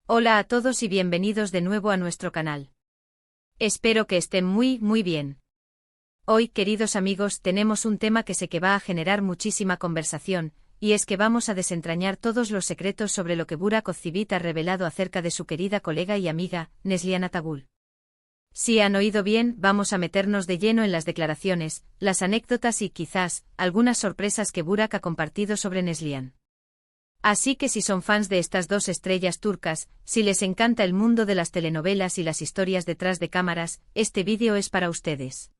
Hola a todos y bienvenidos de nuevo a nuestro canal. Espero que estén muy bien. Hoy, queridos amigos, tenemos un tema que sé que va a generar muchísima conversación, y es que vamos a desentrañar todos los secretos sobre lo que Burak Ozcivit ha revelado acerca de su querida colega y amiga, Neslihan Atagul. Si han oído bien, vamos a meternos de lleno en las declaraciones, las anécdotas y, quizás, algunas sorpresas que Burak ha compartido sobre Neslihan. Así que si son fans de estas dos estrellas turcas, si les encanta el mundo de las telenovelas y las historias detrás de cámaras, este vídeo es para ustedes.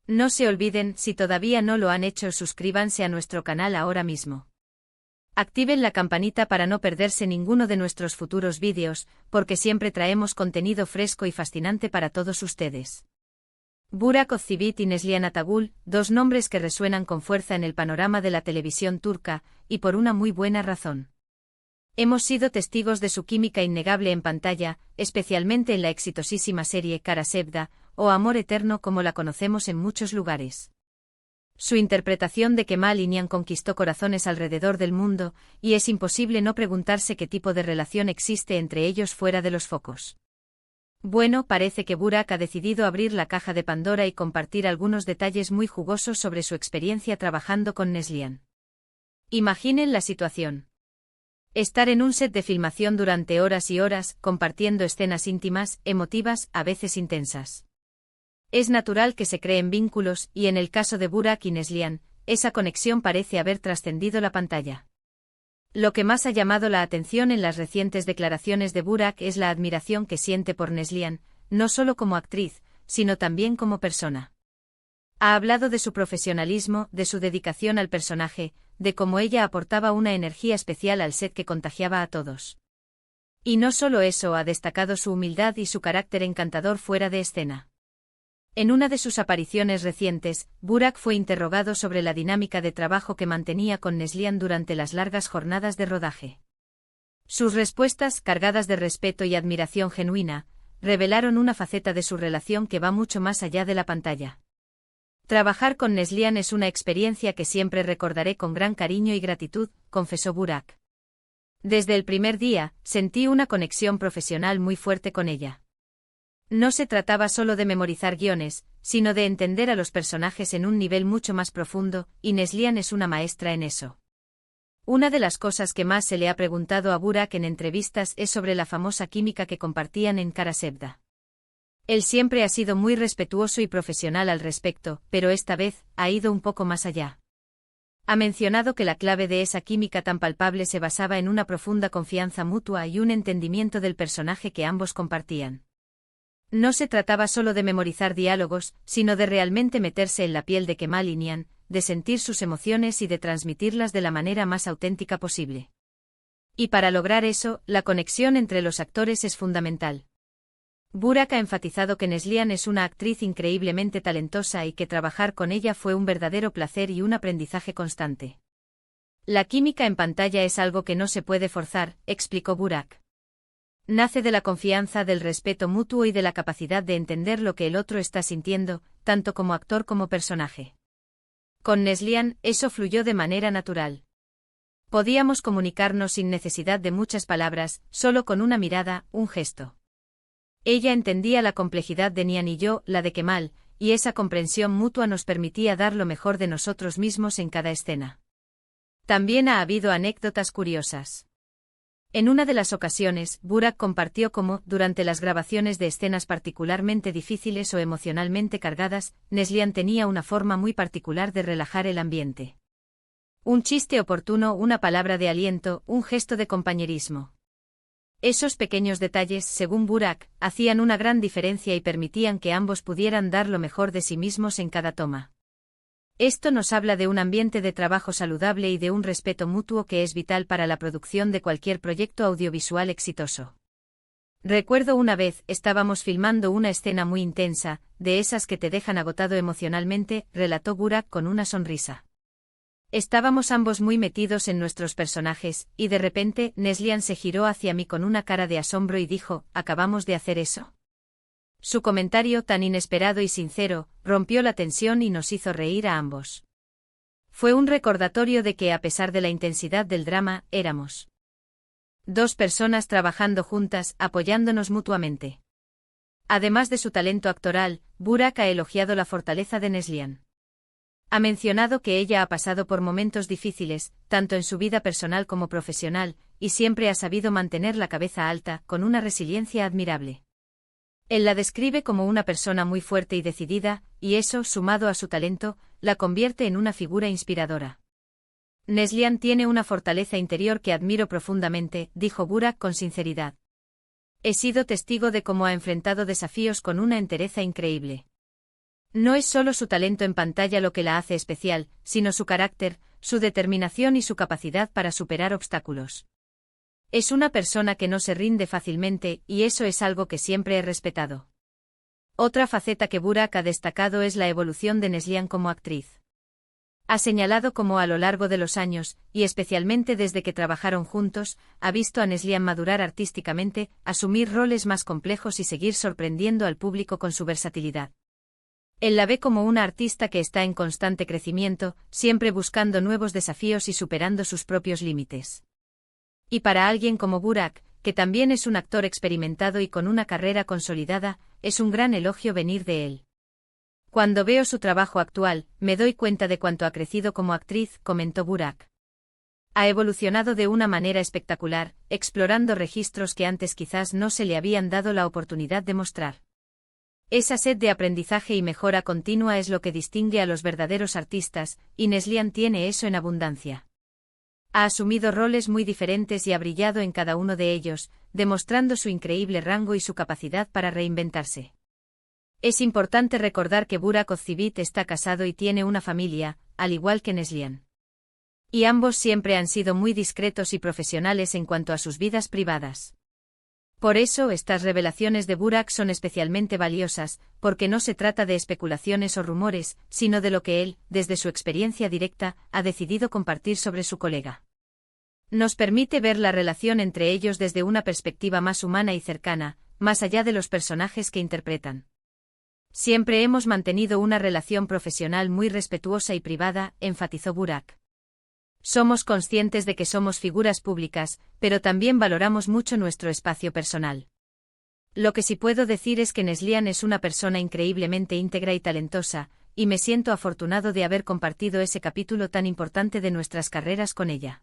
No se olviden, si todavía no lo han hecho, suscríbanse a nuestro canal ahora mismo. Activen la campanita para no perderse ninguno de nuestros futuros vídeos, porque siempre traemos contenido fresco y fascinante para todos ustedes. Burak Ozcivit y Neslihan Atagul, dos nombres que resuenan con fuerza en el panorama de la televisión turca, y por una muy buena razón. Hemos sido testigos de su química innegable en pantalla, especialmente en la exitosísima serie Kara Sevda, o Amor Eterno como la conocemos en muchos lugares. Su interpretación de Kemal Inian conquistó corazones alrededor del mundo, y es imposible no preguntarse qué tipo de relación existe entre ellos fuera de los focos. Bueno, parece que Burak ha decidido abrir la caja de Pandora y compartir algunos detalles muy jugosos sobre su experiencia trabajando con Neslihan. Imaginen la situación. Estar en un set de filmación durante horas y horas, compartiendo escenas íntimas, emotivas, a veces intensas. Es natural que se creen vínculos, y en el caso de Burak y Neslihan, esa conexión parece haber trascendido la pantalla. Lo que más ha llamado la atención en las recientes declaraciones de Burak es la admiración que siente por Neslihan, no solo como actriz, sino también como persona. Ha hablado de su profesionalismo, de su dedicación al personaje, de cómo ella aportaba una energía especial al set que contagiaba a todos. Y no solo eso, ha destacado su humildad y su carácter encantador fuera de escena. En una de sus apariciones recientes, Burak fue interrogado sobre la dinámica de trabajo que mantenía con Neslihan durante las largas jornadas de rodaje. Sus respuestas, cargadas de respeto y admiración genuina, revelaron una faceta de su relación que va mucho más allá de la pantalla. Trabajar con Neslihan es una experiencia que siempre recordaré con gran cariño y gratitud, confesó Burak. Desde el primer día, sentí una conexión profesional muy fuerte con ella. No se trataba solo de memorizar guiones, sino de entender a los personajes en un nivel mucho más profundo, y Neslihan es una maestra en eso. Una de las cosas que más se le ha preguntado a Burak en entrevistas es sobre la famosa química que compartían en Kara Sevda. Él siempre ha sido muy respetuoso y profesional al respecto, pero esta vez, ha ido un poco más allá. Ha mencionado que la clave de esa química tan palpable se basaba en una profunda confianza mutua y un entendimiento del personaje que ambos compartían. No se trataba solo de memorizar diálogos, sino de realmente meterse en la piel de Kemal Inian, de sentir sus emociones y de transmitirlas de la manera más auténtica posible. Y para lograr eso, la conexión entre los actores es fundamental. Burak ha enfatizado que Neslihan es una actriz increíblemente talentosa y que trabajar con ella fue un verdadero placer y un aprendizaje constante. La química en pantalla es algo que no se puede forzar, explicó Burak. Nace de la confianza, del respeto mutuo y de la capacidad de entender lo que el otro está sintiendo, tanto como actor como personaje. Con Neslihan, eso fluyó de manera natural. Podíamos comunicarnos sin necesidad de muchas palabras, solo con una mirada, un gesto. Ella entendía la complejidad de Nian y yo, la de Kemal, y esa comprensión mutua nos permitía dar lo mejor de nosotros mismos en cada escena. También ha habido anécdotas curiosas. En una de las ocasiones, Burak compartió cómo, durante las grabaciones de escenas particularmente difíciles o emocionalmente cargadas, Neslihan tenía una forma muy particular de relajar el ambiente. Un chiste oportuno, una palabra de aliento, un gesto de compañerismo. Esos pequeños detalles, según Burak, hacían una gran diferencia y permitían que ambos pudieran dar lo mejor de sí mismos en cada toma. Esto nos habla de un ambiente de trabajo saludable y de un respeto mutuo que es vital para la producción de cualquier proyecto audiovisual exitoso. Recuerdo una vez, estábamos filmando una escena muy intensa, de esas que te dejan agotado emocionalmente, relató Burak con una sonrisa. Estábamos ambos muy metidos en nuestros personajes, y de repente, Neslihan se giró hacia mí con una cara de asombro y dijo, ¿acabamos de hacer eso? Su comentario tan inesperado y sincero, rompió la tensión y nos hizo reír a ambos. Fue un recordatorio de que a pesar de la intensidad del drama, éramos Dos personas trabajando juntas, apoyándonos mutuamente. Además de su talento actoral, Burak ha elogiado la fortaleza de Neslihan. Ha mencionado que ella ha pasado por momentos difíciles, tanto en su vida personal como profesional, y siempre ha sabido mantener la cabeza alta, con una resiliencia admirable. Él la describe como una persona muy fuerte y decidida, y eso, sumado a su talento, la convierte en una figura inspiradora. Neslihan tiene una fortaleza interior que admiro profundamente, dijo Burak con sinceridad. He sido testigo de cómo ha enfrentado desafíos con una entereza increíble. No es solo su talento en pantalla lo que la hace especial, sino su carácter, su determinación y su capacidad para superar obstáculos. Es una persona que no se rinde fácilmente, y eso es algo que siempre he respetado. Otra faceta que Burak ha destacado es la evolución de Neslihan como actriz. Ha señalado cómo a lo largo de los años, y especialmente desde que trabajaron juntos, ha visto a Neslihan madurar artísticamente, asumir roles más complejos y seguir sorprendiendo al público con su versatilidad. Él la ve como una artista que está en constante crecimiento, siempre buscando nuevos desafíos y superando sus propios límites. Y para alguien como Burak, que también es un actor experimentado y con una carrera consolidada, es un gran elogio venir de él. Cuando veo su trabajo actual, me doy cuenta de cuánto ha crecido como actriz, comentó Burak. Ha evolucionado de una manera espectacular, explorando registros que antes quizás no se le habían dado la oportunidad de mostrar. Esa sed de aprendizaje y mejora continua es lo que distingue a los verdaderos artistas, y Neslihan tiene eso en abundancia. Ha asumido roles muy diferentes y ha brillado en cada uno de ellos, demostrando su increíble rango y su capacidad para reinventarse. Es importante recordar que Burak Ozcivit está casado y tiene una familia, al igual que Neslihan. Y ambos siempre han sido muy discretos y profesionales en cuanto a sus vidas privadas. Por eso estas revelaciones de Burak son especialmente valiosas, porque no se trata de especulaciones o rumores, sino de lo que él, desde su experiencia directa, ha decidido compartir sobre su colega. Nos permite ver la relación entre ellos desde una perspectiva más humana y cercana, más allá de los personajes que interpretan. Siempre hemos mantenido una relación profesional muy respetuosa y privada, enfatizó Burak. Somos conscientes de que somos figuras públicas, pero también valoramos mucho nuestro espacio personal. Lo que sí puedo decir es que Neslihan es una persona increíblemente íntegra y talentosa, y me siento afortunado de haber compartido ese capítulo tan importante de nuestras carreras con ella.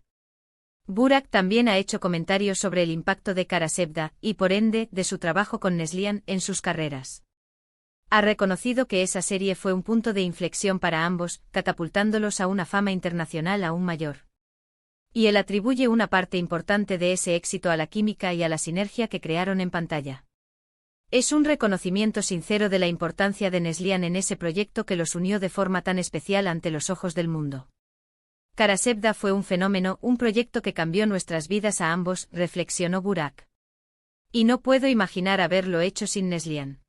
Burak también ha hecho comentarios sobre el impacto de Kara Sevda, y por ende, de su trabajo con Neslihan en sus carreras. Ha reconocido que esa serie fue un punto de inflexión para ambos, catapultándolos a una fama internacional aún mayor. Y él atribuye una parte importante de ese éxito a la química y a la sinergia que crearon en pantalla. Es un reconocimiento sincero de la importancia de Neslihan en ese proyecto que los unió de forma tan especial ante los ojos del mundo. Kara Sevda fue un fenómeno, un proyecto que cambió nuestras vidas a ambos, reflexionó Burak. Y no puedo imaginar haberlo hecho sin Neslihan.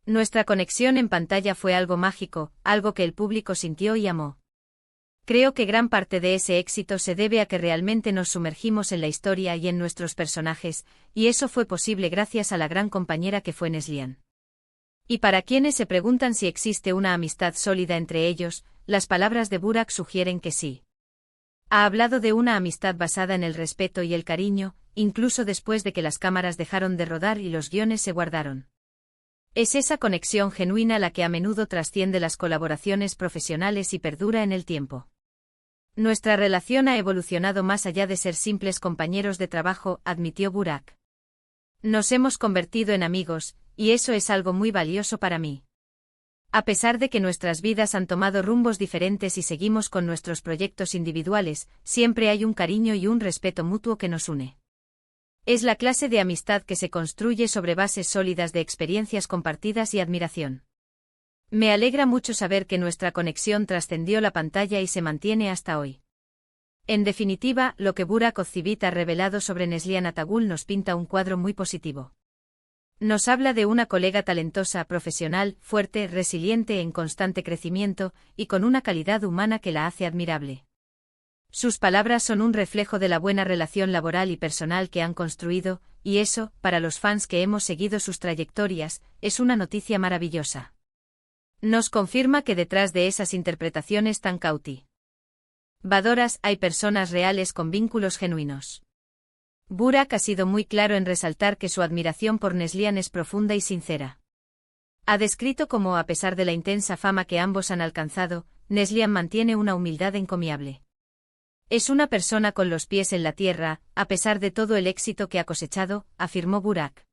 Nuestra conexión en pantalla fue algo mágico, algo que el público sintió y amó. Creo que gran parte de ese éxito se debe a que realmente nos sumergimos en la historia y en nuestros personajes, y eso fue posible gracias a la gran compañera que fue Neslihan. Y para quienes se preguntan si existe una amistad sólida entre ellos, las palabras de Burak sugieren que sí. Ha hablado de una amistad basada en el respeto y el cariño, incluso después de que las cámaras dejaron de rodar y los guiones se guardaron. Es esa conexión genuina la que a menudo trasciende las colaboraciones profesionales y perdura en el tiempo. Nuestra relación ha evolucionado más allá de ser simples compañeros de trabajo, admitió Burak. Nos hemos convertido en amigos, y eso es algo muy valioso para mí. A pesar de que nuestras vidas han tomado rumbos diferentes y seguimos con nuestros proyectos individuales, siempre hay un cariño y un respeto mutuo que nos une. Es la clase de amistad que se construye sobre bases sólidas de experiencias compartidas y admiración. Me alegra mucho saber que nuestra conexión trascendió la pantalla y se mantiene hasta hoy. En definitiva, lo que Burak Ozcivit ha revelado sobre Neslihan Atagul nos pinta un cuadro muy positivo. Nos habla de una colega talentosa, profesional, fuerte, resiliente en constante crecimiento, y con una calidad humana que la hace admirable. Sus palabras son un reflejo de la buena relación laboral y personal que han construido, y eso, para los fans que hemos seguido sus trayectorias, es una noticia maravillosa. Nos confirma que detrás de esas interpretaciones tan cautivadoras hay personas reales con vínculos genuinos. Burak ha sido muy claro en resaltar que su admiración por Neslihan es profunda y sincera. Ha descrito cómo, a pesar de la intensa fama que ambos han alcanzado, Neslihan mantiene una humildad encomiable. Es una persona con los pies en la tierra, a pesar de todo el éxito que ha cosechado, afirmó Burak.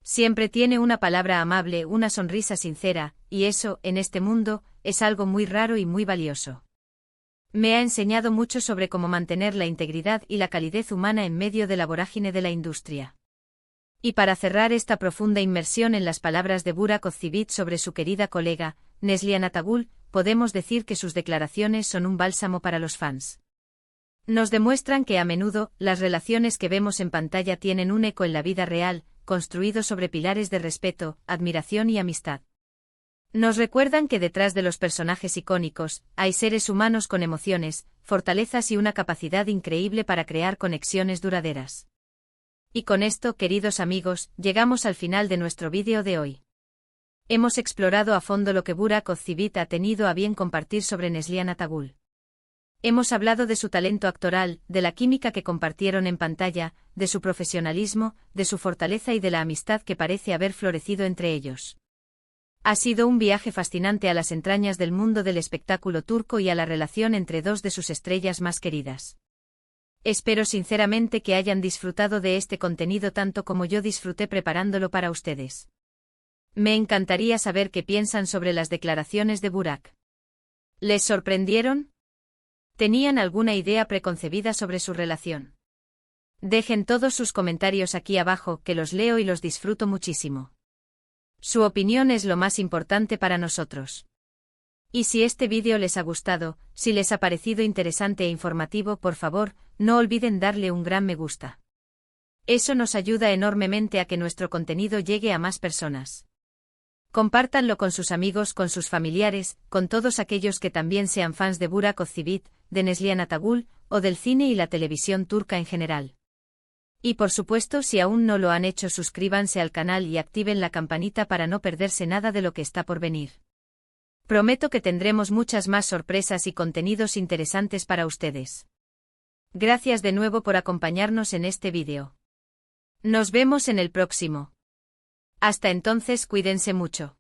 Siempre tiene una palabra amable, una sonrisa sincera, y eso, en este mundo, es algo muy raro y muy valioso. Me ha enseñado mucho sobre cómo mantener la integridad y la calidez humana en medio de la vorágine de la industria. Y para cerrar esta profunda inmersión en las palabras de Burak Ozcivit sobre su querida colega, Neslihan Atagul, podemos decir que sus declaraciones son un bálsamo para los fans. Nos demuestran que a menudo, las relaciones que vemos en pantalla tienen un eco en la vida real, construido sobre pilares de respeto, admiración y amistad. Nos recuerdan que detrás de los personajes icónicos, hay seres humanos con emociones, fortalezas y una capacidad increíble para crear conexiones duraderas. Y con esto, queridos amigos, llegamos al final de nuestro vídeo de hoy. Hemos explorado a fondo lo que Burak Ozcivit ha tenido a bien compartir sobre Neslihan Atagul. Hemos hablado de su talento actoral, de la química que compartieron en pantalla, de su profesionalismo, de su fortaleza y de la amistad que parece haber florecido entre ellos. Ha sido un viaje fascinante a las entrañas del mundo del espectáculo turco y a la relación entre dos de sus estrellas más queridas. Espero sinceramente que hayan disfrutado de este contenido tanto como yo disfruté preparándolo para ustedes. Me encantaría saber qué piensan sobre las declaraciones de Burak. ¿Les sorprendieron? ¿Tenían alguna idea preconcebida sobre su relación? Dejen todos sus comentarios aquí abajo, que los leo y los disfruto muchísimo. Su opinión es lo más importante para nosotros. Y si este vídeo les ha gustado, si les ha parecido interesante e informativo, por favor, no olviden darle un gran me gusta. Eso nos ayuda enormemente a que nuestro contenido llegue a más personas. Compártanlo con sus amigos, con sus familiares, con todos aquellos que también sean fans de Burak Ozcivit, de Neslihan Atagul, o del cine y la televisión turca en general. Y por supuesto, si aún no lo han hecho, suscríbanse al canal y activen la campanita para no perderse nada de lo que está por venir. Prometo que tendremos muchas más sorpresas y contenidos interesantes para ustedes. Gracias de nuevo por acompañarnos en este vídeo. Nos vemos en el próximo. Hasta entonces, cuídense mucho.